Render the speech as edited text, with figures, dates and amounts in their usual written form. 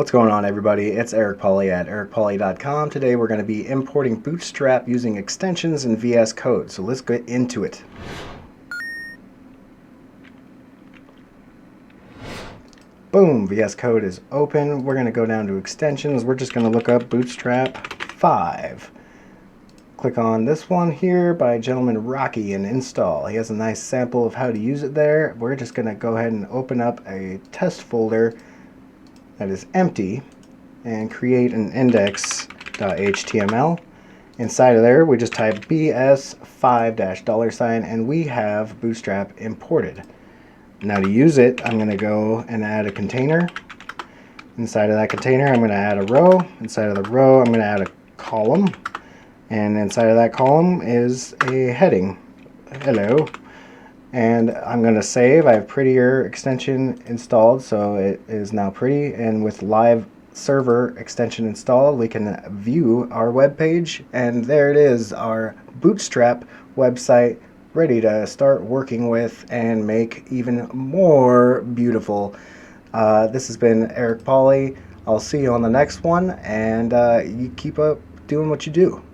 What's going on, everybody? It's Eric Pauly at ericpauly.com. Today we're going to be importing Bootstrap using extensions in VS Code. So let's get into it. Boom, VS Code is open. We're going to go down to extensions. We're just going to look up Bootstrap 5. Click on this one here by gentleman Rocky and install. He has a nice sample of how to use it there. We're just going to go ahead and open up a test folder that is empty and create an index.html. Inside of there we just type bs5 $ and we have Bootstrap imported. Now to use it, I'm going to go and add a container. Inside of that container I'm going to add a row. Inside of the row I'm going to add a column, and inside of that column is a heading. Hello. And I'm going to save. I have Prettier extension installed, so it is now pretty, and with live server extension installed we can view our web page, and there it is, our Bootstrap website ready to start working with and make even more beautiful. This has been Eric Pauly. I'll see you on the next one, and you keep up doing what you do.